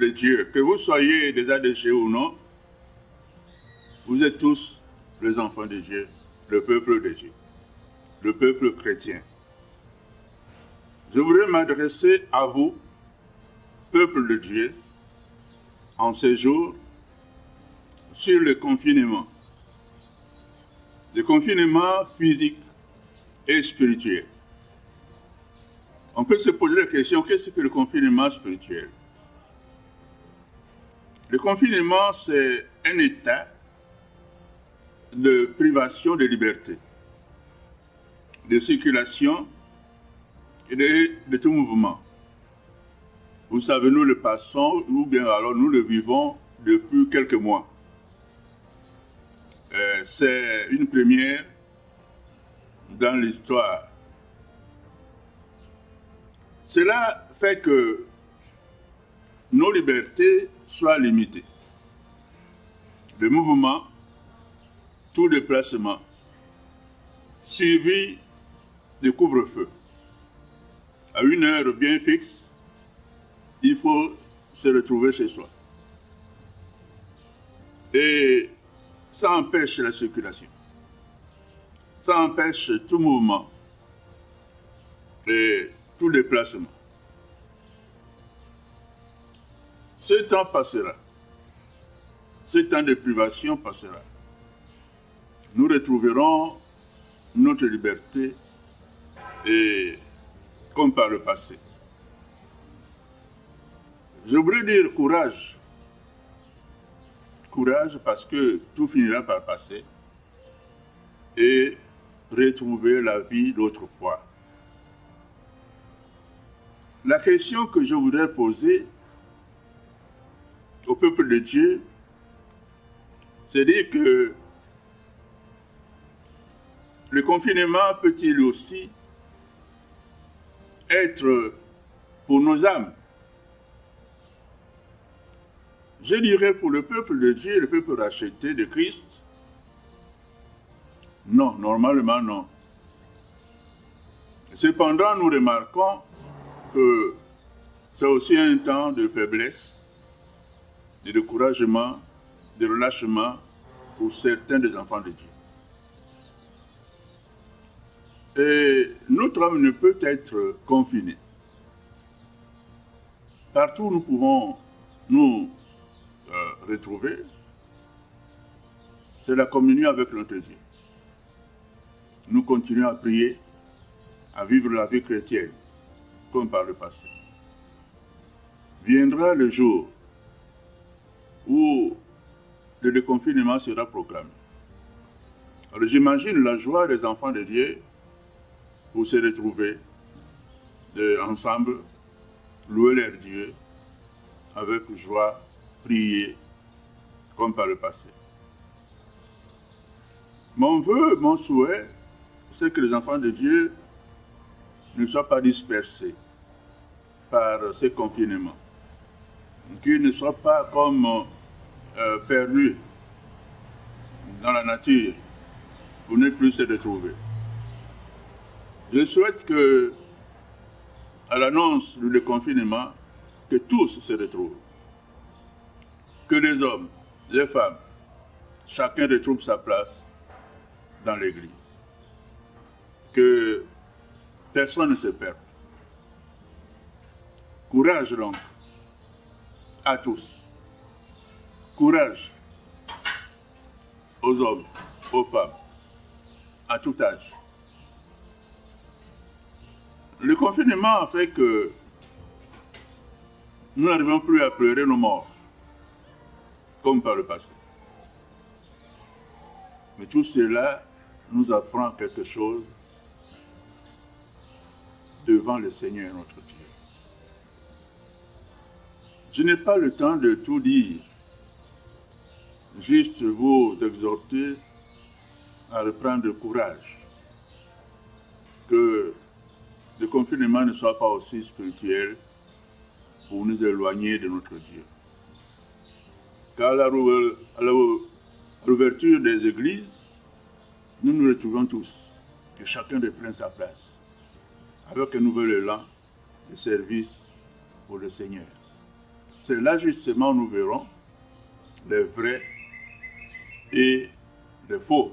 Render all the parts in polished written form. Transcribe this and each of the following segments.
de Dieu, que vous soyez des ADG ou non, vous êtes tous les enfants de Dieu, le peuple de Dieu, le peuple chrétien. Je voudrais m'adresser à vous, peuple de Dieu, en ces jours, sur le confinement physique et spirituel. On peut se poser la question, qu'est-ce que le confinement spirituel? Le confinement, c'est un état de privation de liberté, de circulation et de tout mouvement. Vous savez, nous le passons, ou bien alors nous le vivons depuis quelques mois. C'est une première dans l'histoire. Cela fait que nos libertés soient limitées. Le mouvement, tout déplacement, suivi de couvre-feu. À une heure bien fixe, il faut se retrouver chez soi. Et ça empêche la circulation. Ça empêche tout mouvement et tout déplacement. Ce temps passera. Ce temps de privation passera. Nous retrouverons notre liberté et comme par le passé. Je voudrais dire courage. Courage parce que tout finira par passer et retrouver la vie d'autrefois. La question que je voudrais poser au peuple de Dieu, c'est dire que le confinement peut-il aussi être pour nos âmes? Je dirais pour le peuple de Dieu, le peuple racheté de Christ, non, normalement non. Cependant, nous remarquons que c'est aussi un temps de faiblesse, de découragement, de relâchement pour certains des enfants de Dieu. Et notre âme ne peut être confinée. Partout où nous pouvons nous retrouver, c'est la communion avec notre Dieu. Nous continuons à prier, à vivre la vie chrétienne, comme par le passé. Viendra le jour où le déconfinement sera proclamé. Alors j'imagine la joie des enfants de Dieu pour se retrouver ensemble, louer leur Dieu avec joie, prier comme par le passé. Mon vœu, mon souhait, c'est que les enfants de Dieu ne soient pas dispersés par ces confinements, qu'ils ne soient pas comme perdus dans la nature pour ne plus se retrouver. Je souhaite que, à l'annonce du déconfinement, que tous se retrouvent. Que les hommes, les femmes, chacun retrouve sa place dans l'Église. Que personne ne se perde. Courage donc à tous. Courage aux hommes, aux femmes, à tout âge. Le confinement a fait que nous n'arrivons plus à pleurer nos morts, comme par le passé. Mais tout cela nous apprend quelque chose devant le Seigneur notre Dieu. Je n'ai pas le temps de tout dire, juste vous exhorter à reprendre courage, que le confinement ne soit pas aussi spirituel pour nous éloigner de notre Dieu. Car à l'ouverture des églises, nous nous retrouvons tous, que chacun reprenne sa place, avec un nouvel élan de service pour le Seigneur. C'est là justement nous verrons les vrais et les faux.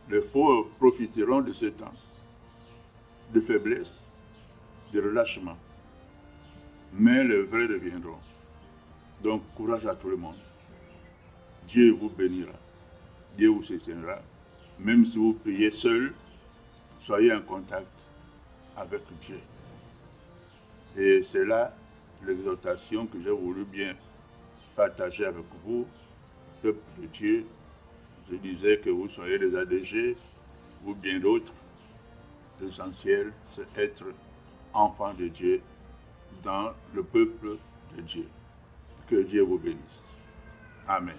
Les faux profiteront de ce temps de faiblesse, de relâchement. Mais les vrais reviendront. Donc, courage à tout le monde. Dieu vous bénira. Dieu vous soutiendra. Même si vous priez seul, soyez en contact avec Dieu. Et c'est là l'exhortation que j'ai voulu bien partager avec vous, peuple de Dieu. Je disais que vous soyez des ADG ou bien d'autres. L'essentiel, c'est être enfant de Dieu dans le peuple de Dieu. Que Dieu vous bénisse. Amen.